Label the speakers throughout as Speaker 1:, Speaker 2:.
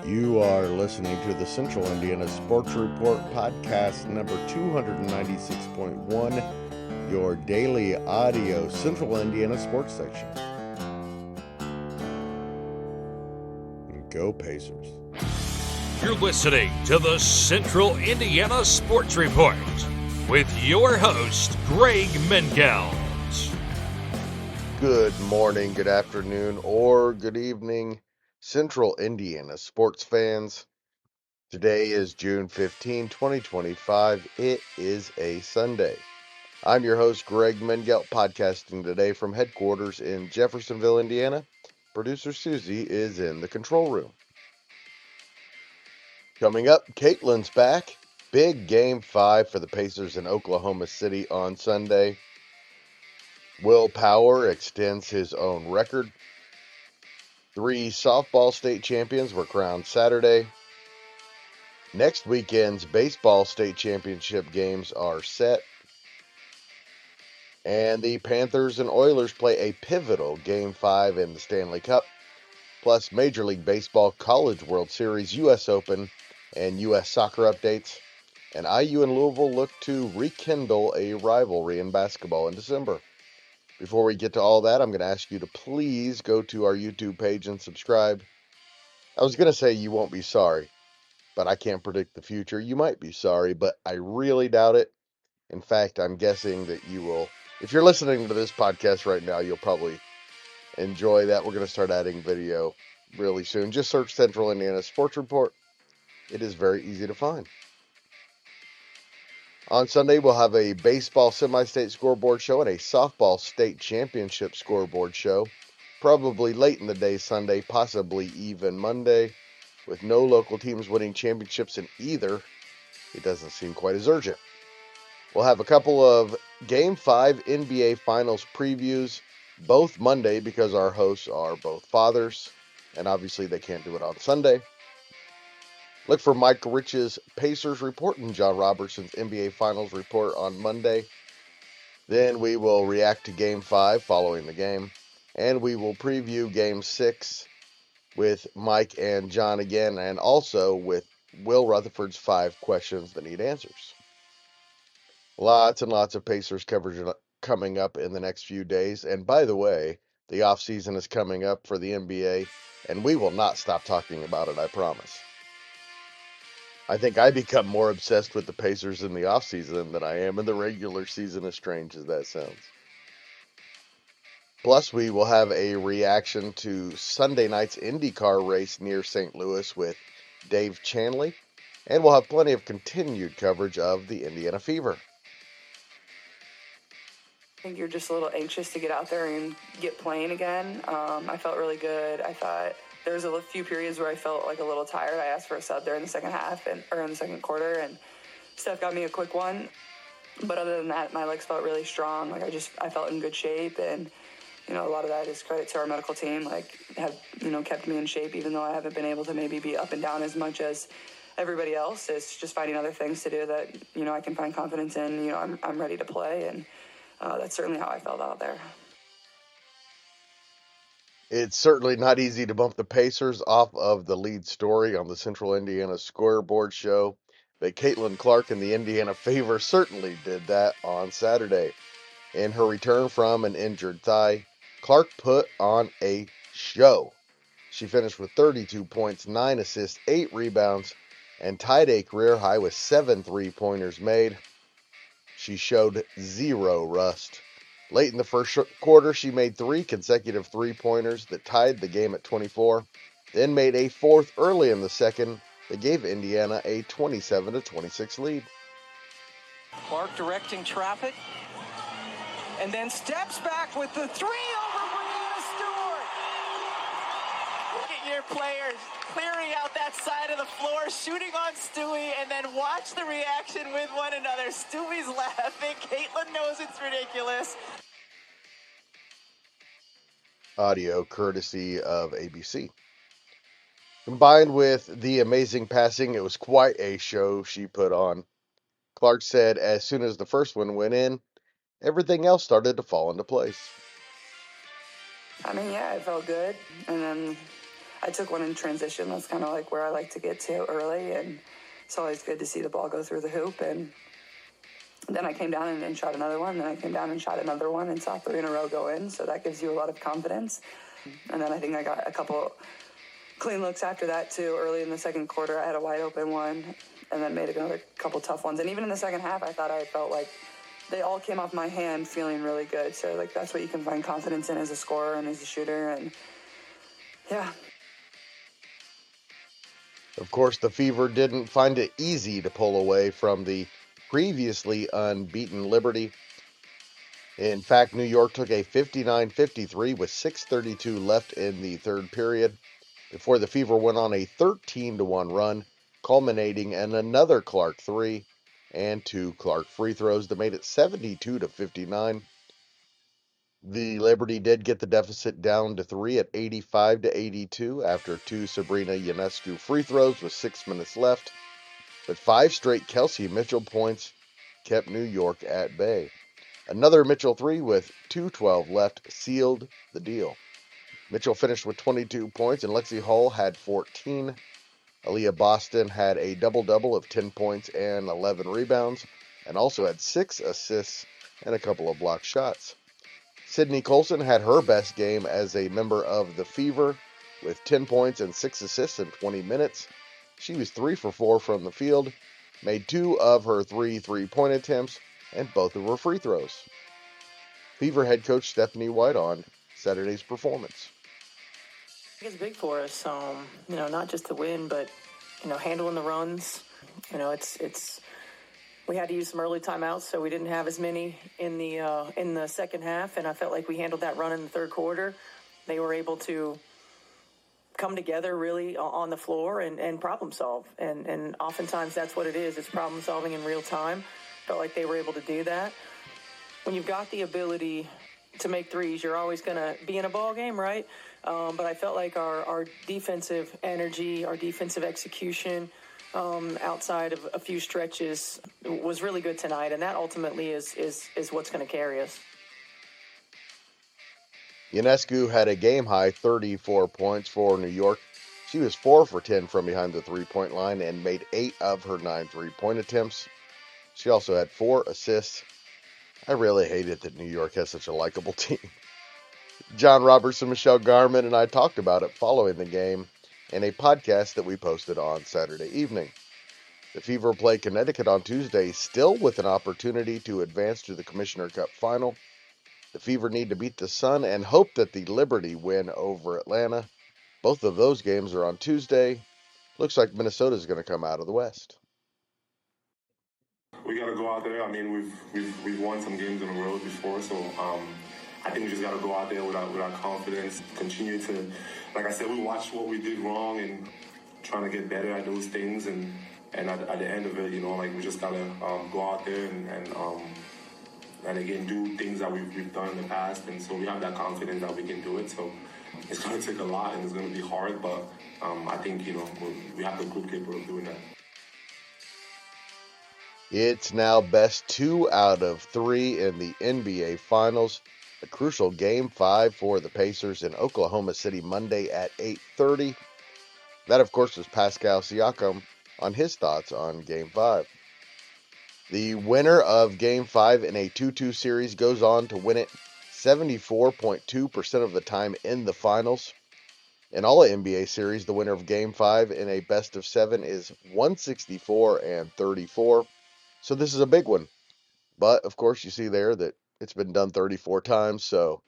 Speaker 1: You are listening to the Central Indiana Sports Report podcast number 296.1, your daily audio Central Indiana sports section. Go Pacers.
Speaker 2: You're listening to the Central Indiana Sports Report with your host, Greg Mengelt.
Speaker 1: Good morning, good afternoon, or good evening, Central Indiana sports fans. Today is June 15, 2025. It is a Sunday. I'm your host, Greg Mengelt, podcasting today from headquarters in Jeffersonville, Indiana. Producer Susie is in the control room. Coming up, Caitlin's back. Big Game 5 for the Pacers in Oklahoma City on Sunday. Will Power extends his own record. 3 softball state champions were crowned Saturday. Next weekend's baseball state championship games are set. And the Panthers and Oilers play a pivotal Game 5 in the Stanley Cup. Plus Major League Baseball, College World Series, U.S. Open, and U.S. soccer updates. And IU and Louisville look to rekindle a rivalry in basketball in December. Before we get to all that, I'm going to ask you to please go to our YouTube page and subscribe. I was going to say you won't be sorry, but I can't predict the future. You might be sorry, but I really doubt it. In fact, I'm guessing that you will. If you're listening to this podcast right now, you'll probably enjoy that. We're going to start adding video really soon. Just search Central Indiana Sports Report. It is very easy to find. On Sunday, we'll have a baseball semi-state scoreboard show and a softball state championship scoreboard show. Probably late in the day Sunday, possibly even Monday. With no local teams winning championships in either, it doesn't seem quite as urgent. We'll have a couple of Game 5 NBA Finals previews, both Monday because our hosts are both fathers, and obviously they can't do it on Sunday. Look for Mike Rich's Pacers report and John Robertson's NBA Finals report on Monday. Then we will react to Game 5 following the game, and we will preview Game 6 with Mike and John again, and also with Will Rutherford's 5 questions that need answers. Lots and lots of Pacers coverage coming up in the next few days. And by the way, the offseason is coming up for the NBA, and we will not stop talking about it, I promise. I think I become more obsessed with the Pacers in the offseason than I am in the regular season, as strange as that sounds. Plus, we will have a reaction to Sunday night's IndyCar race near St. Louis with Dave Chanley, and we'll have plenty of continued coverage of the Indiana Fever.
Speaker 3: I think you're just a little anxious to get out there and get playing again. I felt really good. I thought there was a few periods where I felt like a little tired. I asked for a sub there in the second half or in the second quarter, and Steph got me a quick one. But other than that, my legs felt really strong. I felt in good shape, and a lot of that is credit to our medical team. Have kept me in shape, even though I haven't been able to maybe be up and down as much as everybody else. It's just finding other things to do that I can find confidence in. I'm ready to play, and that's certainly how I felt out there.
Speaker 1: It's certainly not easy to bump the Pacers off of the lead story on the Central Indiana Scoreboard show, but Caitlin Clark and the Indiana Fever certainly did that on Saturday. In her return from an injured thigh, Clark put on a show. She finished with 32 points, 9 assists, 8 rebounds, and tied a career high with 7 3-pointers made. She showed zero rust. Late in the first quarter, she made 3 consecutive 3-pointers that tied the game at 24, then made a 4th early in the second that gave Indiana a 27-26 lead.
Speaker 4: Clark directing traffic, and then steps back with the 3 over Brianna Stewart. Look at your players clearing out that side of the floor, shooting on Stewie, and then watch the reaction with one another. Stewie's laughing. Caitlin knows it's ridiculous.
Speaker 1: Audio courtesy of ABC. Combined with the amazing passing, it was quite a show she put on. Clark said as soon as the first one went in, everything else started to fall into place.
Speaker 3: It felt good. And then I took one in transition. That's kind of like where I like to get to early, and it's always good to see the ball go through the hoop. And then I came down and shot another one. Then I came down and shot another one and saw 3 in a row go in. So that gives you a lot of confidence. And then I think I got a couple clean looks after that too. Early in the second quarter, I had a wide open one, and then made another couple tough ones. And even in the second half, I thought I felt like they all came off my hand feeling really good. So like that's what you can find confidence in as a scorer and as a shooter. And yeah.
Speaker 1: Of course, the Fever didn't find it easy to pull away from the previously unbeaten Liberty. In fact, New York took a 59-53 with 6:32 left in the third period before the Fever went on a 13-1 run, culminating in another Clark 3 and 2 Clark free throws that made it 72-59. The Liberty did get the deficit down to 3 at 85-82 after 2 Sabrina Ionescu free throws with 6 minutes left, but 5 straight Kelsey Mitchell points kept New York at bay. Another Mitchell 3 with 2:12 left sealed the deal. Mitchell finished with 22 points, and Lexi Hull had 14. Aaliyah Boston had a double-double of 10 points and 11 rebounds, and also had 6 assists and a couple of blocked shots. Sydney Colson had her best game as a member of the Fever with 10 points and 6 assists in 20 minutes. She was 3 for 4 from the field, made 2 of her 3 three-point attempts, and both of her free throws. Fever head coach Stephanie White on Saturday's performance.
Speaker 5: It's big for us, not just to win, but, handling the runs. We had to use some early timeouts, so we didn't have as many in the second half, and I felt like we handled that run in the third quarter. They were able to come together really on the floor and problem solve, and oftentimes that's what it is. It's problem solving in real time. Felt like they were able to do that. When you've got the ability to make threes, you're always going to be in a ball game, right? But I felt like our defensive energy, our defensive execution, outside of a few stretches was really good tonight, and that ultimately is what's going to carry us.
Speaker 1: Ionescu had a game-high 34 points for New York. She was 4 for 10 from behind the three-point line and made 8 of her 9 three-point attempts. She also had 4 assists. I really hate it that New York has such a likable team. John Roberts and Michelle Garman and I talked about it following the game in a podcast that we posted on Saturday evening. The Fever play Connecticut on Tuesday, still with an opportunity to advance to the Commissioner Cup final. The Fever need to beat the Sun and hope that the Liberty win over Atlanta. Both of those games are on Tuesday. Looks like Minnesota is going to come out of the West.
Speaker 6: We got to go out there. I mean, we've won some games in a row before, so I think we just got to go out there with our confidence. Continue to, like I said, we watched what we did wrong and trying to get better at those things. And at the end of it, we just got to go out there and again do things that we've done in the past. And so we have that confidence that we can do it. So it's going to take a lot and it's going to be hard, but I think we have the group capable of doing that.
Speaker 1: It's now best 2 out of 3 in the NBA Finals. A crucial Game 5 for the Pacers in Oklahoma City Monday at 8:30. That, of course, was Pascal Siakam on his thoughts on Game 5. The winner of Game 5 in a 2-2 series goes on to win it 74.2% of the time in the Finals. In all NBA series, the winner of Game 5 in a best-of-7 is 164-34. So this is a big one. But, of course, you see there that it's been done 34 times. So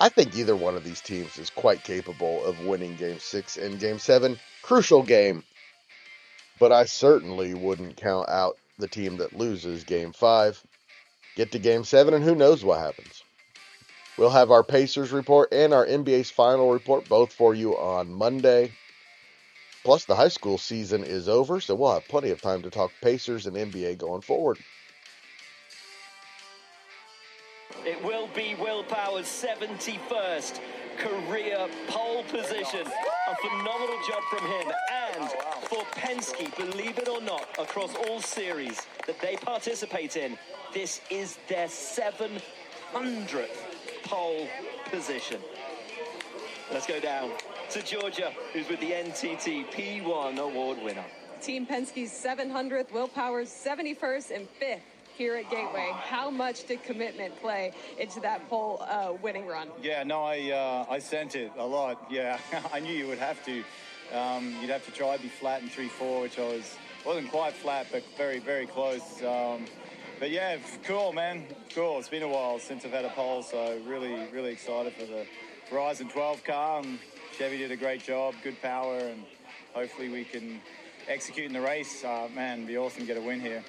Speaker 1: I think either one of these teams is quite capable of winning Game 6 and Game 7. Crucial game. But I certainly wouldn't count out the team that loses Game 5. Get to Game 7 and who knows what happens. We'll have our Pacers report and our NBA's final report both for you on Monday. Plus, the high school season is over, so we'll have plenty of time to talk Pacers and NBA going forward.
Speaker 7: It will be Will Power's 71st career pole position. A phenomenal job from him. And for Penske, believe it or not, across all series that they participate in, this is their 700th pole position. Let's go down. to Georgia, who's with the NTT P1 award winner.
Speaker 8: Team Penske's 700th, Will Power's 71st and 5th here at Gateway. How much did commitment play into that pole winning run?
Speaker 9: Yeah, no, I sent it a lot. Yeah, I knew you would have to. You'd have to try to be flat in 3-4, which wasn't quite flat, but very, very close. But yeah, cool, man. Cool. It's been a while since I've had a pole, so really, really excited for the Horizon 12 car. And Chevy did a great job, good power, and hopefully we can execute in the race. Man, it'd be awesome to get a win here.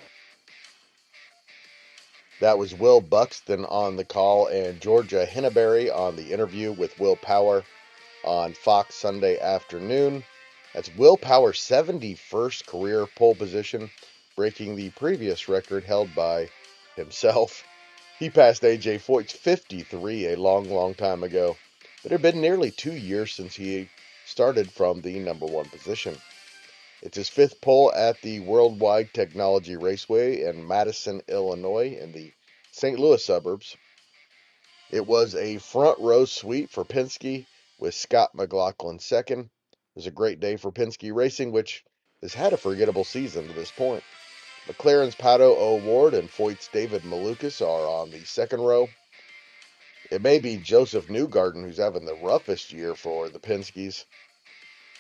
Speaker 1: That was Will Buxton on the call and Georgia Henneberry on the interview with Will Power on Fox Sunday afternoon. That's Will Power's 71st career pole position, breaking the previous record held by himself. He passed A.J. Foyt's 53 a long, long time ago, but it had been nearly 2 years since he started from the number one position. It's his fifth pole at the Worldwide Technology Raceway in Madison, Illinois, in the St. Louis suburbs. It was a front row sweep for Penske with Scott McLaughlin second. It was a great day for Penske Racing, which has had a forgettable season to this point. McLaren's Pato O'Ward and Foyt's David Malukas are on the second row. It may be Joseph Newgarden who's having the roughest year for the Penskes.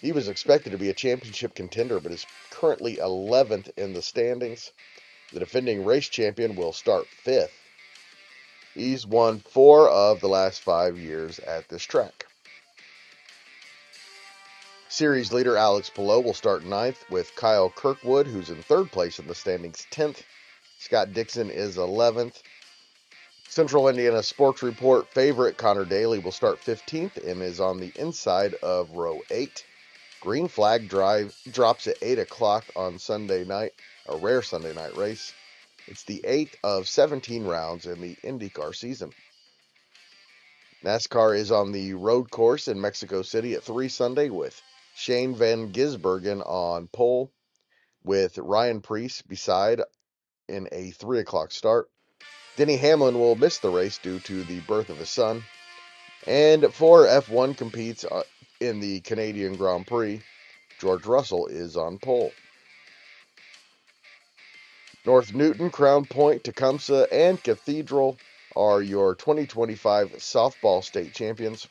Speaker 1: He was expected to be a championship contender, but is currently 11th in the standings. The defending race champion will start 5th. He's won 4 of the last 5 years at this track. Series leader Alex Palou will start 9th, with Kyle Kirkwood, who's in 3rd place in the standings, 10th. Scott Dixon is 11th. Central Indiana Sports Report favorite Connor Daly will start 15th and is on the inside of row 8. Green flag drive drops at 8 o'clock on Sunday night, a rare Sunday night race. It's the 8th of 17 rounds in the IndyCar season. NASCAR is on the road course in Mexico City at 3 Sunday with Shane Van Gisbergen on pole, with Ryan Preece beside in a 3 o'clock start. Denny Hamlin will miss the race due to the birth of his son. And 4 F1 competes in the Canadian Grand Prix. George Russell is on pole. North Newton, Crown Point, Tecumseh, and Cathedral are your 2025 softball state champions.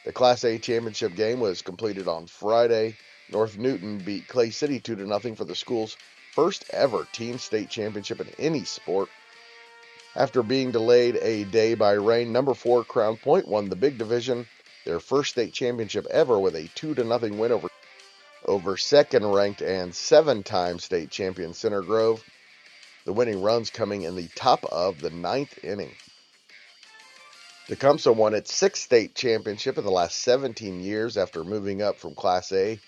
Speaker 1: The Class A championship game was completed on Friday. North Newton beat Clay City 2-0 for the school's first ever team state championship in any sport. After being delayed a day by rain, number 4 Crown Point won the big division, their first state championship ever, with a 2-0 win over second-ranked and 7-time state champion Center Grove. The winning runs coming in the top of the 9th inning. Tecumseh won its 6th state championship in the last 17 years after moving up from Class A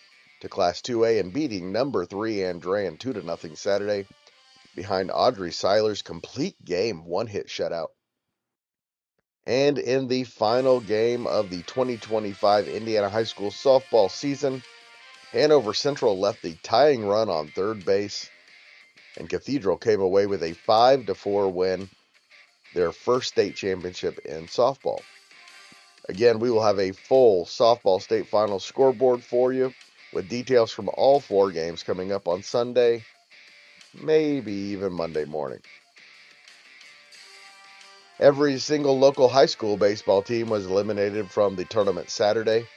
Speaker 1: to Class 2A and beating number 3 Andrean 2-0 Saturday behind Audrey Seiler's complete game one-hit shutout. And in the final game of the 2025 Indiana High School softball season, Hanover Central left the tying run on third base, and Cathedral came away with a 5-4 win, their first state championship in softball. Again, we will have a full softball state final scoreboard for you, with details from all 4 games coming up on Sunday, maybe even Monday morning. Every single local high school baseball team was eliminated from the tournament Saturday.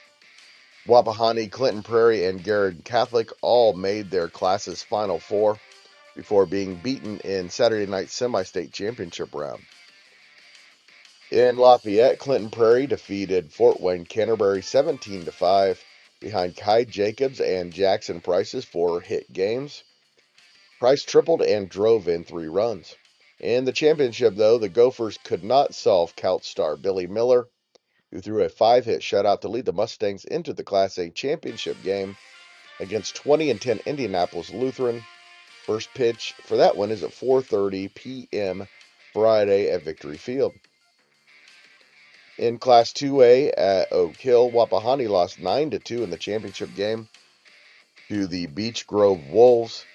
Speaker 1: Wapahani, Clinton Prairie, and Garrett Catholic all made their class's Final Four before being beaten in Saturday night's semi-state championship round. In Lafayette, Clinton Prairie defeated Fort Wayne Canterbury 17-5 behind Kai Jacobs and Jackson Price's 4 hit games. Price tripled and drove in 3 runs. In the championship, though, the Gophers could not solve Count star Billy Miller, who threw a 5-hit shutout to lead the Mustangs into the Class A championship game against 20-10 Indianapolis Lutheran. First pitch for that one is at 4:30 p.m. Friday at Victory Field. In Class 2A at Oak Hill, Wapahani lost 9-2 in the championship game to the Beech Grove Wolves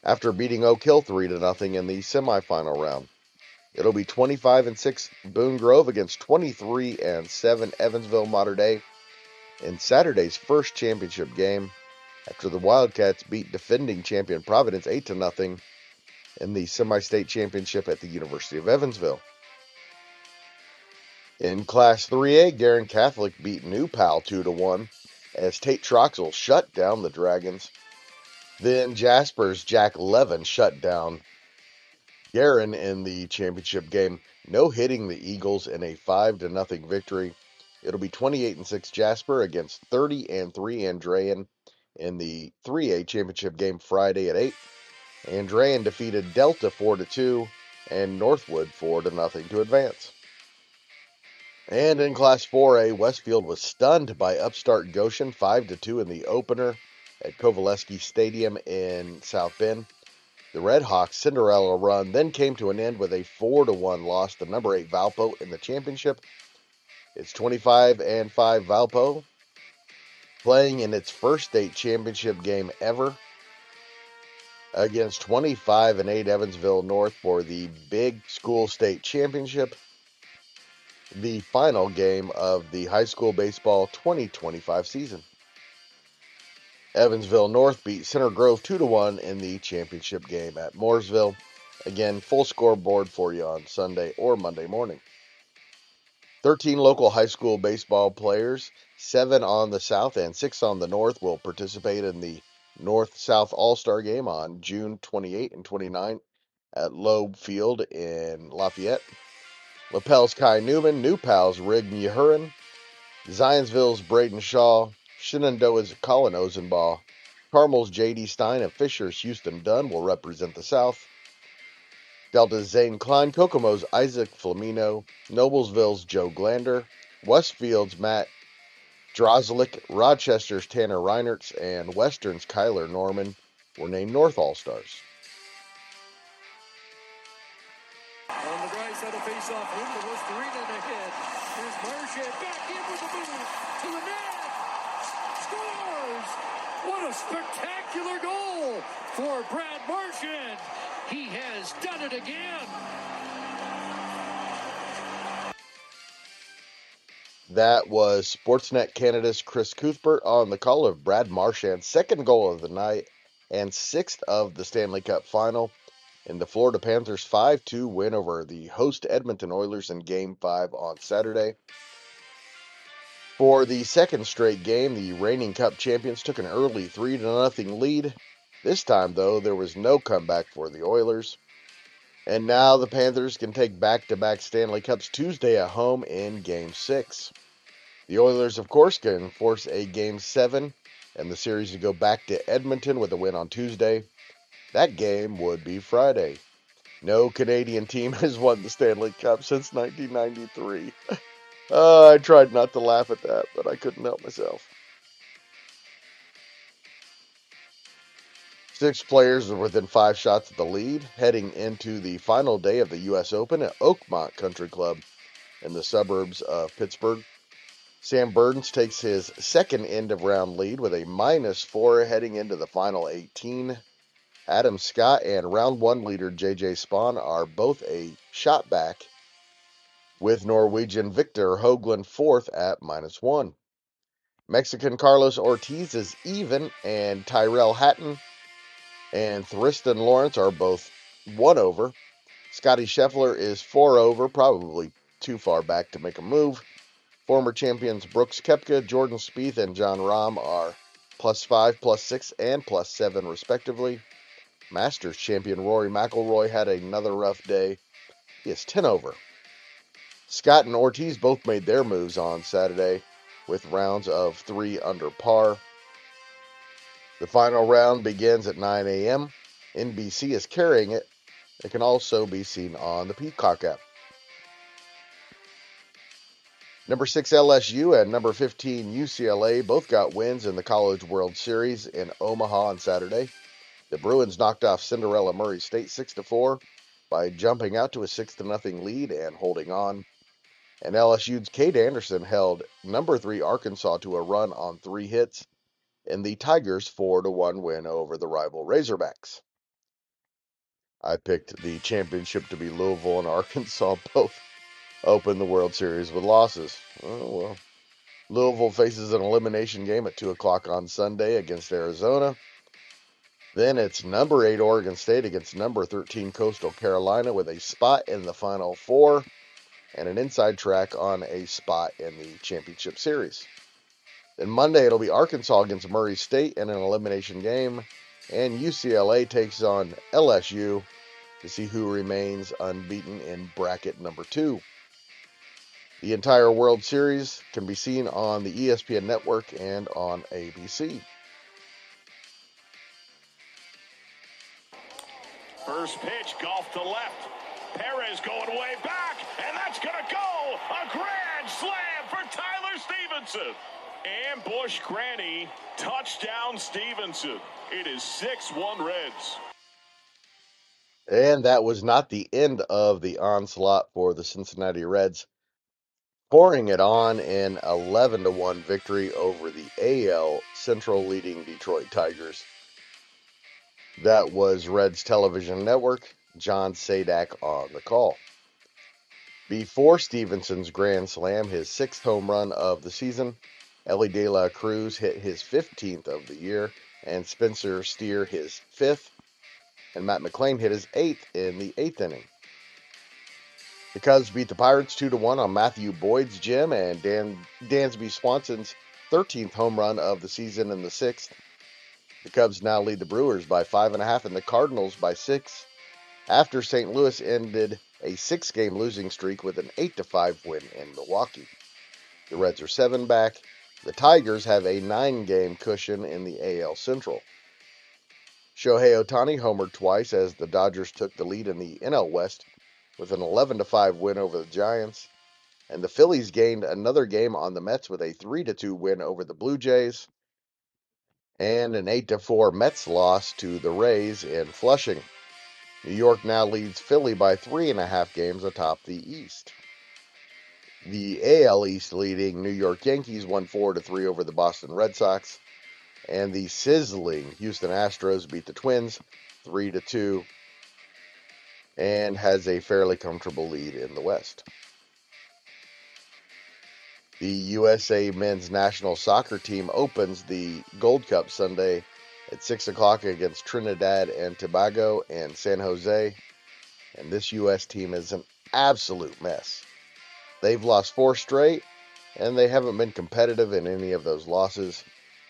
Speaker 1: after beating Oak Hill 3-0 in the semifinal round. It'll be 25-6 Boone Grove against 23-7 Evansville Mater Dei. in Saturday's first championship game after the Wildcats beat defending champion Providence 8-0 in the semi-state championship at the University of Evansville. In Class 3A, Guerin Catholic beat New Pal 2-1 as Tate Troxel shut down the Dragons. Then Jasper's Jack Levin shut down Guerin in the championship game, no-hitting the Eagles in a 5-0 victory. It'll be 28-6 Jasper against 30-3 Andrean in the 3A championship game Friday at 8. Andrean defeated Delta 4-2 and Northwood 4-0 to advance. And in Class 4A, Westfield was stunned by upstart Goshen 5-2 in the opener at Kovaleski Stadium in South Bend. The Red Hawks' Cinderella run then came to an end with a 4-1 loss to number 8 Valpo in the championship. It's 25-5 Valpo, playing in its first state championship game ever against 25-8 Evansville North for the Big School State Championship, the final game of the high school baseball 2025 season. Evansville North beat Center Grove 2-1 in the championship game at Mooresville. Again, full scoreboard for you on Sunday or Monday morning. 13 local high school baseball players, 7 on the South and 6 on the North, will participate in the North-South All-Star Game on June 28 and 29 at Loeb Field in Lafayette. LaPel's Kai Newman, New Pal's Rig Muhurin, Zionsville's Braden Shaw, Shenandoah's Colin Ozenbaugh, Carmel's J.D. Stein, and Fisher's Houston Dunn will represent the South. Delta's Zane Klein, Kokomo's Isaac Flamino, Noblesville's Joe Glander, Westfield's Matt Drozlik, Rochester's Tanner Reinertz, and Western's Kyler Norman were named North All-Stars.
Speaker 10: On the right side of face-off, into West Arena and ahead. Here's Marchand back in with the move to the net. Scores! What a spectacular goal for Brad Marchand. He has done it again.
Speaker 1: That was Sportsnet Canada's Chris Cuthbert on the call of Brad Marchand's second goal of the night and sixth of the Stanley Cup final in the Florida Panthers' 5-2 win over the host Edmonton Oilers in Game 5 on Saturday. For the second straight game, the reigning Cup champions took an early 3-0 lead. This time, though, there was no comeback for the Oilers. And now the Panthers can take back-to-back Stanley Cups Tuesday at home in Game 6. The Oilers, of course, can force a Game 7 and the series to go back to Edmonton with a win on Tuesday. That game would be Friday. No Canadian team has won the Stanley Cup since 1993. I tried not to laugh at that, but I couldn't help myself. 6 players are within 5 shots of the lead, heading into the final day of the U.S. Open at Oakmont Country Club in the suburbs of Pittsburgh. Sam Burdens takes his second end-of-round lead with a -4 heading into the final 18. Adam Scott and round 1 leader J.J. Spahn are both a shot back, with Norwegian Victor Hoagland 4th at -1. Mexican Carlos Ortiz is even, and Tyrell Hatton and Thriston Lawrence are both 1 over. Scotty Scheffler is 4 over, probably too far back to make a move. Former champions Brooks Koepka, Jordan Spieth, and John Rahm are +5, +6, and +7 respectively. Masters champion Rory McIlroy had another rough day. He is 10 over. Scott and Ortiz both made their moves on Saturday with rounds of 3 under par. The final round begins at 9 a.m. NBC is carrying it. It can also be seen on the Peacock app. Number 6 LSU and number 15 UCLA both got wins in the College World Series in Omaha on Saturday. The Bruins knocked off Cinderella Murray State 6-4 by jumping out to a 6-0 lead and holding on. And LSU's Cade Anderson held number 3 Arkansas to a run on 3 hits in the Tigers' 4-1 win over the rival Razorbacks. I picked the championship to be Louisville and Arkansas both open the World Series with losses. Oh, well. Louisville faces an elimination game at 2 o'clock on Sunday against Arizona. Then it's number 8 Oregon State against number 13 Coastal Carolina with a spot in the Final Four and an inside track on a spot in the championship series. Then Monday it'll be Arkansas against Murray State in an elimination game, and UCLA takes on LSU to see who remains unbeaten in bracket number 2. The entire World Series can be seen on the ESPN network and on ABC.
Speaker 11: First pitch, golf to left. Perez going way back, and that's going to go. A grand slam for Tyler Stevenson. Ambush Granny, touchdown Stevenson. It is 6-1 Reds.
Speaker 1: And that was not the end of the onslaught for the Cincinnati Reds, pouring it on in 11-1 victory over the AL Central leading Detroit Tigers. That was Reds Television Network, John Sadak on the call. Before Stevenson's grand slam, his 6th home run of the season, Elly De La Cruz hit his 15th of the year, and Spencer Steer his 5th, and Matt McClain hit his 8th in the 8th inning. The Cubs beat the Pirates 2-1 on Matthew Boyd's gem and Dansby Swanson's 13th home run of the season in the 6th. The Cubs now lead the Brewers by 5.5 and the Cardinals by 6 after St. Louis ended a 6-game losing streak with an 8-5 win in Milwaukee. The Reds are 7 back. The Tigers have a 9-game cushion in the AL Central. Shohei Ohtani homered twice as the Dodgers took the lead in the NL West with an 11-5 win over the Giants, and the Phillies gained another game on the Mets with a 3-2 win over the Blue Jays, and an 8-4 Mets loss to the Rays in Flushing. New York now leads Philly by 3.5 games atop the East. The AL East leading New York Yankees won 4-3 over the Boston Red Sox, and the sizzling Houston Astros beat the Twins 3-2 and has a fairly comfortable lead in the West. The USA men's national soccer team opens the Gold Cup Sunday at 6 o'clock against Trinidad and Tobago in San Jose, and this U.S. team is an absolute mess. They've lost 4 straight, and they haven't been competitive in any of those losses,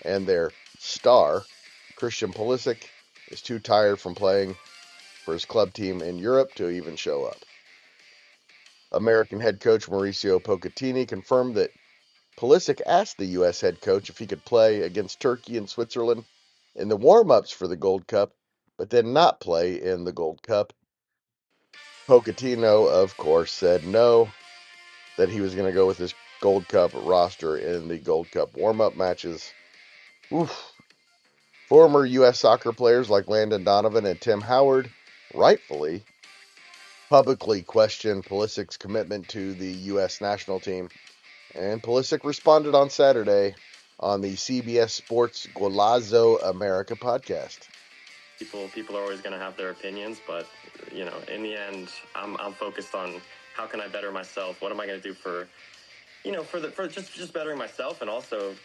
Speaker 1: and their star, Christian Pulisic, is too tired from playing for his club team in Europe to even show up. American head coach Mauricio Pochettino confirmed that Pulisic asked the U.S. head coach if he could play against Turkey and Switzerland in the warm-ups for the Gold Cup, but then not play in the Gold Cup. Pochettino, of course, said no, that he was going to go with his Gold Cup roster in the Gold Cup warm-up matches. Oof. Former U.S. soccer players like Landon Donovan and Tim Howard rightfully publicly questioned Pulisic's commitment to the U.S. national team, and Pulisic responded on Saturday on the CBS Sports Golazo America podcast.
Speaker 12: People are always going to have their opinions, but in the end, I'm focused on how can I better myself. What am I going to do for just bettering myself, and also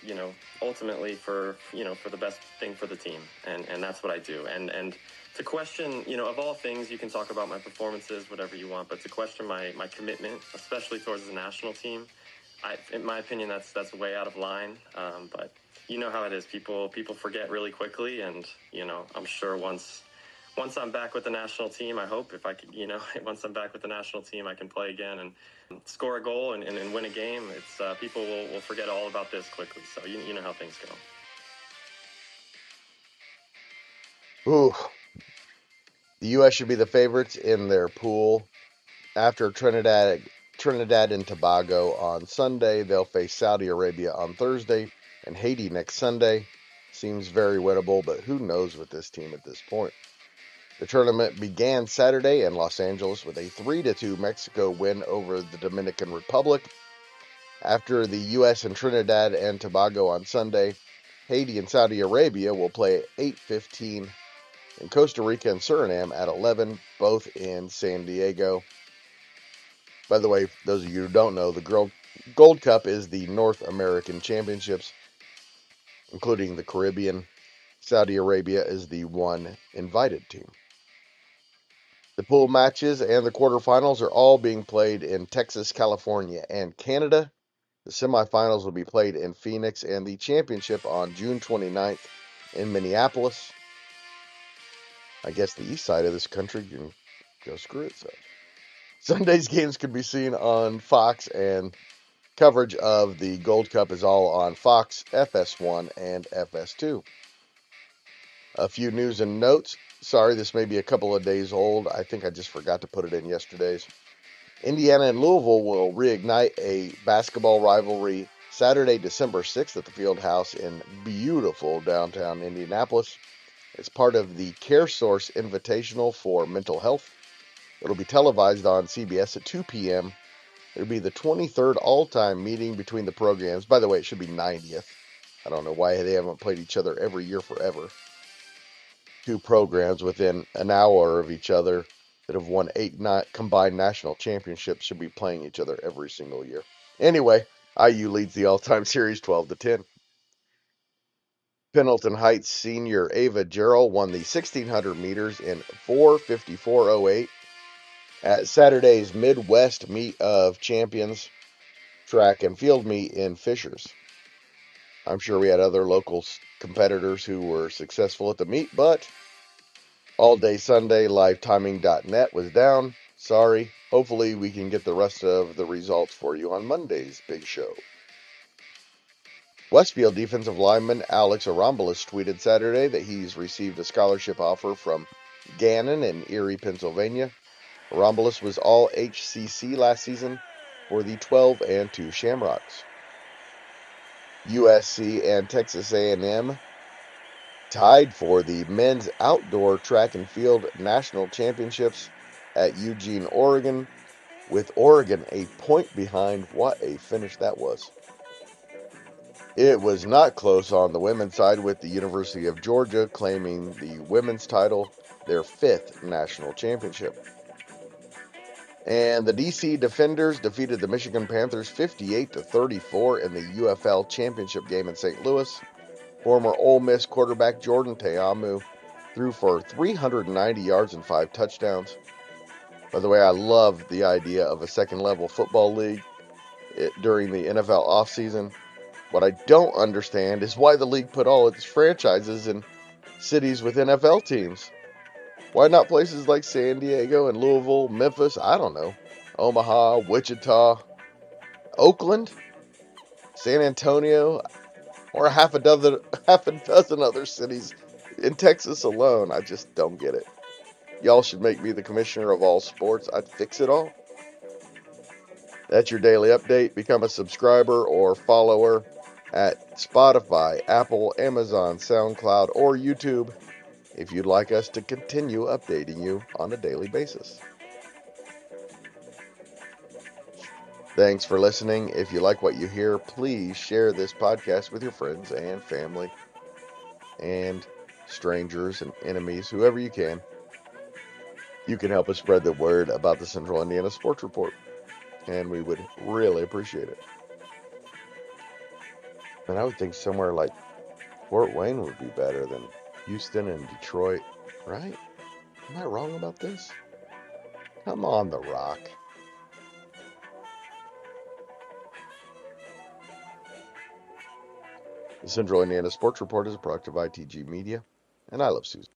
Speaker 12: ultimately for the best thing for the team, and that's what I do. And to question, of all things, you can talk about my performances, whatever you want, but to question my commitment, especially towards the national team, in my opinion, that's way out of line. But you know how it is. People forget really quickly, and I'm sure once I'm back with the national team, I hope if I could, once I'm back with the national team, I can play again and score a goal and win a game. It's people will forget all about this quickly. So you know how things
Speaker 1: go. Ooh. The U.S. should be the favorites in their pool. After Trinidad and Tobago on Sunday, they'll face Saudi Arabia on Thursday and Haiti next Sunday. Seems very winnable, but who knows with this team at this point. The tournament began Saturday in Los Angeles with a 3-2 Mexico win over the Dominican Republic. After the U.S. and Trinidad and Tobago on Sunday, Haiti and Saudi Arabia will play at 8:15, and Costa Rica and Suriname at 11, both in San Diego. By the way, those of you who don't know, the Gold Cup is the North American Championships, including the Caribbean. Saudi Arabia is the one invited team. The pool matches and the quarterfinals are all being played in Texas, California, and Canada. The semifinals will be played in Phoenix and the championship on June 29th in Minneapolis. I guess the east side of this country can go screw itself. Sunday's games can be seen on Fox, and coverage of the Gold Cup is all on Fox, FS1, and FS2. A few news and notes. Sorry, this may be a couple of days old. I think I just forgot to put it in yesterday's. Indiana and Louisville will reignite a basketball rivalry Saturday, December 6th at the Fieldhouse in beautiful downtown Indianapolis. It's part of the CareSource Invitational for Mental Health. It'll be televised on CBS at 2 p.m. It'll be the 23rd all-time meeting between the programs. By the way, it should be 90th. I don't know why they haven't played each other every year forever. Two programs within an hour of each other that have won 8 combined national championships should be playing each other every single year. Anyway, IU leads the all-time series 12-10. Pendleton Heights senior Ava Gerald won the 1600 meters in 4:54.08 at Saturday's Midwest Meet of Champions track and field meet in Fishers. I'm sure we had other local competitors who were successful at the meet, but all day Sunday, livetiming.net was down. Sorry. Hopefully we can get the rest of the results for you on Monday's big show. Westfield defensive lineman Alex Arambulis tweeted Saturday that he's received a scholarship offer from Gannon in Erie, Pennsylvania. Arambulis was all HCC last season for the 12-2 Shamrocks. USC and Texas A&M tied for the men's outdoor track and field national championships at Eugene, Oregon, with Oregon a point behind. What a finish that was. It was not close on the women's side, with the University of Georgia claiming the women's title, their 5th national championship. And the DC Defenders defeated the Michigan Panthers 58-34 in the UFL championship game in St. Louis. Former Ole Miss quarterback Jordan Teamu threw for 390 yards and 5 touchdowns. By the way, I love the idea of a second-level football league during the NFL offseason. What I don't understand is why the league put all its franchises in cities with NFL teams. Why not places like San Diego and Louisville, Memphis, I don't know, Omaha, Wichita, Oakland, San Antonio, or half a dozen other cities in Texas alone? I just don't get it. Y'all should make me the commissioner of all sports. I'd fix it all. That's your daily update. Become a subscriber or follower at Spotify, Apple, Amazon, SoundCloud, or YouTube if you'd like us to continue updating you on a daily basis. Thanks for listening. If you like what you hear, please share this podcast with your friends and family and strangers and enemies, whoever you can. You can help us spread the word about the Central Indiana Sports Report, and we would really appreciate it. And I would think somewhere like Fort Wayne would be better than Houston and Detroit, right? Am I wrong about this? Come on, The Rock. The Central Indiana Sports Report is a product of ITG Media, and I love Susan.